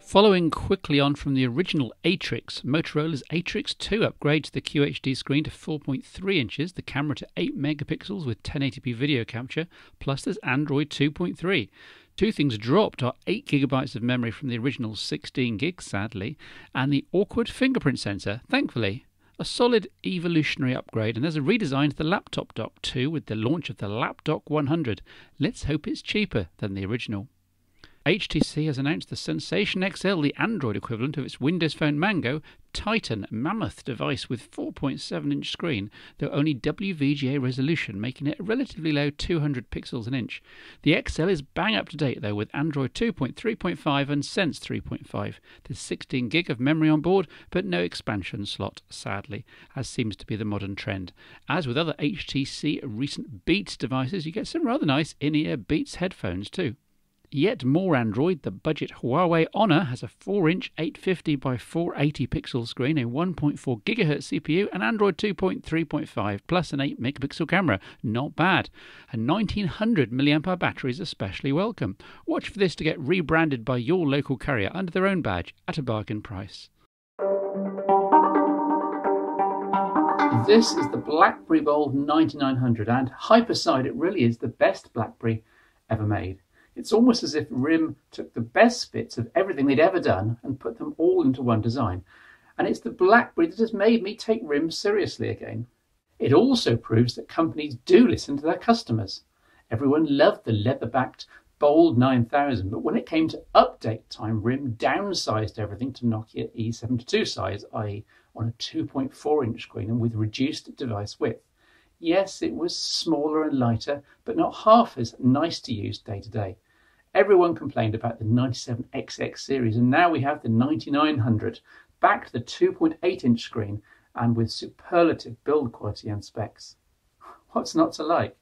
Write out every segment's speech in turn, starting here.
Following quickly on from the original Atrix, Motorola's Atrix 2 upgrades the QHD screen to 4.3 inches, the camera to 8 megapixels with 1080p video capture, plus there's Android 2.3. Two things dropped are 8 gigabytes of memory from the original 16 gigs, sadly, and the awkward fingerprint sensor, thankfully. A solid evolutionary upgrade, and there's a redesign to the laptop dock too with the launch of the Lapdock 100. Let's hope it's cheaper than the original. HTC has announced the Sensation XL, the Android equivalent of its Windows Phone Mango, Titan mammoth device with 4.7-inch screen, though only WVGA resolution, making it a relatively low 200 pixels an inch. The XL is bang up to date though with Android 2.3.5 and Sense 3.5. There's 16 gig of memory on board, but no expansion slot, sadly, as seems to be the modern trend. As with other HTC recent Beats devices, you get some rather nice in-ear Beats headphones too. Yet more Android, the budget Huawei Honor has a 4-inch 850 by 480 pixel screen, a 1.4 GHz CPU, and Android 2.3.5 plus an 8 megapixel camera. Not bad. A 1900 mAh battery is especially welcome. Watch for this to get rebranded by your local carrier under their own badge at a bargain price. This is the Blackberry Bold 9900, and hype aside, it really is the best Blackberry ever made. It's almost as if RIM took the best bits of everything they'd ever done and put them all into one design. And it's the Blackberry that has made me take RIM seriously again. It also proves that companies do listen to their customers. Everyone loved the leather-backed Bold 9000, but when it came to update time, RIM downsized everything to Nokia E72 size, i.e. on a 2.4-inch screen and with reduced device width. Yes, it was smaller and lighter, but not half as nice to use day to day. Everyone complained about the 97XX series, and now we have the 9900, back to the 2.8-inch screen and with superlative build quality and specs. What's not to like?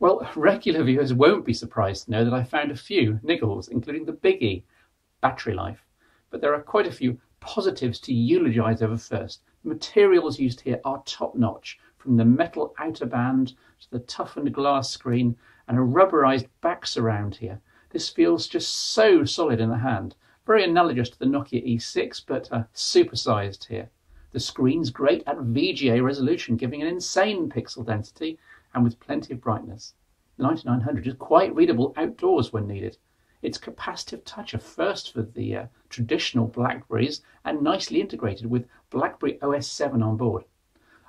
Well, regular viewers won't be surprised to know that I found a few niggles, including the biggie, battery life. But there are quite a few positives to eulogise over first. The materials used here are top-notch, from the metal outer band to the toughened glass screen and a rubberized back surround here. This feels just so solid in the hand. Very analogous to the Nokia E6, but supersized here. The screen's great at VGA resolution, giving an insane pixel density and with plenty of brightness. The 9900 is quite readable outdoors when needed. Its capacitive touch, a first for the traditional Blackberries, and nicely integrated with Blackberry OS 7 on board.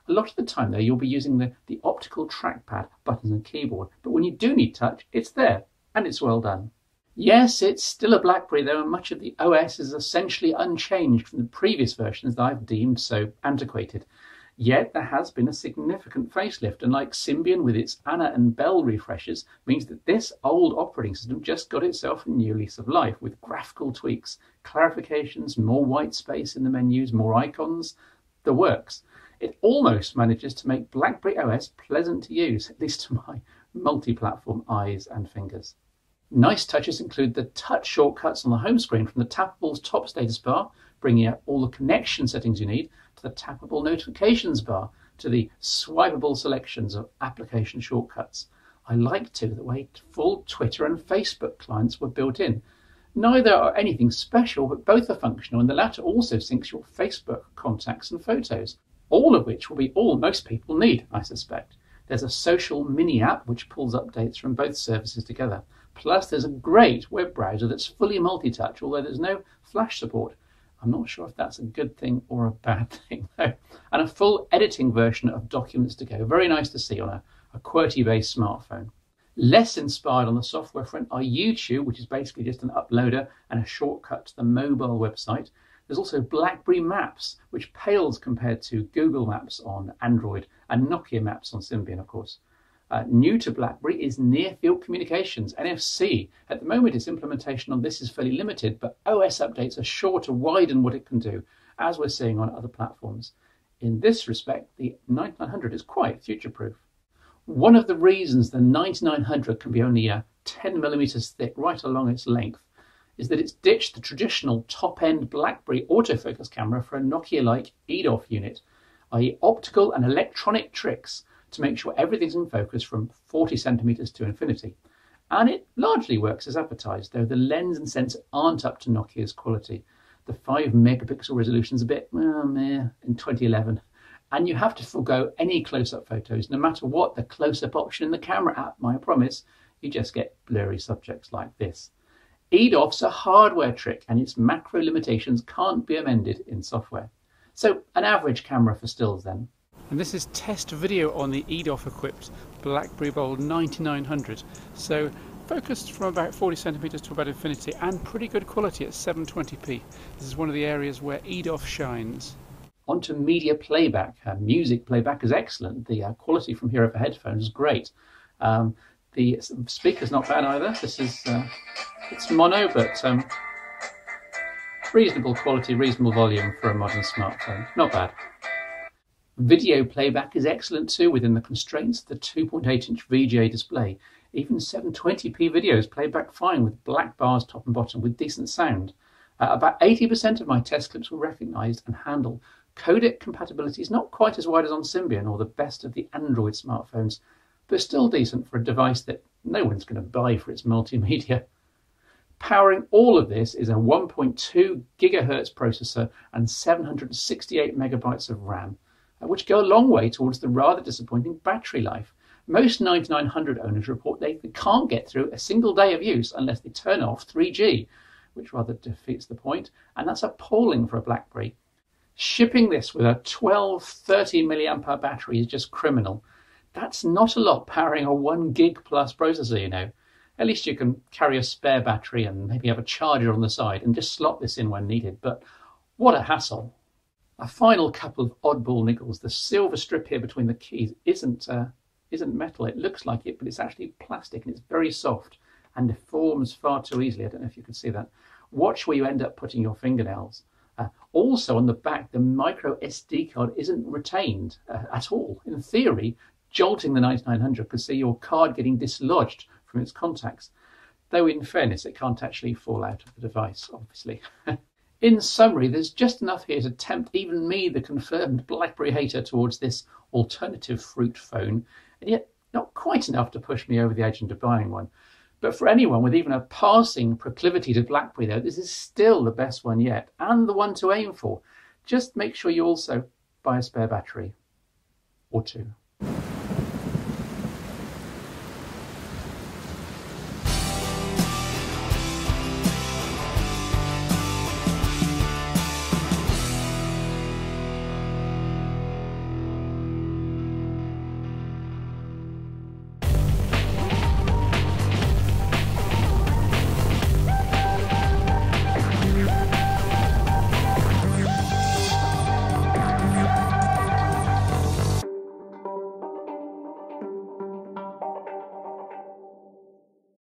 A lot of the time, though, you'll be using the optical trackpad, buttons and keyboard, but when you do need touch, it's there, and it's well done. Yes, it's still a Blackberry, though, and much of the OS is essentially unchanged from the previous versions that I've deemed so antiquated. Yet there has been a significant facelift, and like Symbian with its Anna and Bell refreshes, means that this old operating system just got itself a new lease of life with graphical tweaks, clarifications, more white space in the menus, more icons, the works. It almost manages to make BlackBerry OS pleasant to use, at least to my multi-platform eyes and fingers. Nice touches include the touch shortcuts on the home screen from the tappable top status bar, bringing out all the connection settings you need, to the tappable notifications bar, to the swipeable selections of application shortcuts. I like too the way full Twitter and Facebook clients were built in. Neither are anything special, but both are functional, and the latter also syncs your Facebook contacts and photos. All of which will be all most people need, I suspect. There's a social mini app which pulls updates from both services together. Plus, there's a great web browser that's fully multi-touch, although there's no Flash support. I'm not sure if that's a good thing or a bad thing, though. And a full editing version of Documents to Go. Very nice to see on a QWERTY-based smartphone. Less inspired on the software front are YouTube, which is basically just an uploader and a shortcut to the mobile website. There's also BlackBerry Maps, which pales compared to Google Maps on Android and Nokia Maps on Symbian, of course. New to BlackBerry is Near Field Communications, NFC. At the moment, its implementation on this is fairly limited, but OS updates are sure to widen what it can do, as we're seeing on other platforms. In this respect, the 9900 is quite future-proof. One of the reasons the 9900 can be only 10 millimeters thick right along its length is that it's ditched the traditional top-end BlackBerry autofocus camera for a Nokia-like EDOF unit, i.e. optical and electronic tricks to make sure everything's in focus from 40 centimeters to infinity. And it largely works as advertised, though the lens and sensor aren't up to Nokia's quality. The 5 megapixel resolution's a bit meh in 2011. And you have to forego any close-up photos, no matter what the close-up option in the camera app might promise. You just get blurry subjects like this. EDOF's a hardware trick, and its macro limitations can't be amended in software. So an average camera for stills then. And this is test video on the EDOF-equipped Blackberry Bold 9900. So focused from about 40 centimeters to about infinity, and pretty good quality at 720p. This is one of the areas where EDOF shines. Onto media playback. Music playback is excellent. The quality from here over headphones is great. The speaker's not bad either. This is it's mono, but reasonable quality, reasonable volume for a modern smartphone. Not bad. Video playback is excellent too, within the constraints of the 2.8-inch VGA display. Even 720p videos play back fine with black bars top and bottom with decent sound. About 80% of my test clips were recognised and handled. Codec compatibility is not quite as wide as on Symbian or the best of the Android smartphones, but still decent for a device that no one's going to buy for its multimedia. Powering all of this is a 1.2 gigahertz processor and 768 megabytes of RAM, which go a long way towards the rather disappointing battery life. Most 9900 owners report they can't get through a single day of use unless they turn off 3G, which rather defeats the point, and that's appalling for a BlackBerry. Shipping this with a 12-30 milliampere battery is just criminal. That's not a lot powering a 1 gig plus processor, you know. At least you can carry a spare battery and maybe have a charger on the side and just slot this in when needed, but what a hassle. A final couple of oddball niggles. The silver strip here between the keys isn't metal. It looks like it, but it's actually plastic, and it's very soft and deforms far too easily. I don't know if you can see that. Watch where you end up putting your fingernails. Also on the back, the micro SD card isn't retained at all. In theory, jolting the 9900 could see your card getting dislodged from its contacts, though in fairness it can't actually fall out of the device, obviously. In summary, there's just enough here to tempt even me, the confirmed BlackBerry hater, towards this alternative fruit phone, and yet not quite enough to push me over the edge into buying one. But for anyone with even a passing proclivity to BlackBerry, though, this is still the best one yet, and the one to aim for. Just make sure you also buy a spare battery or two.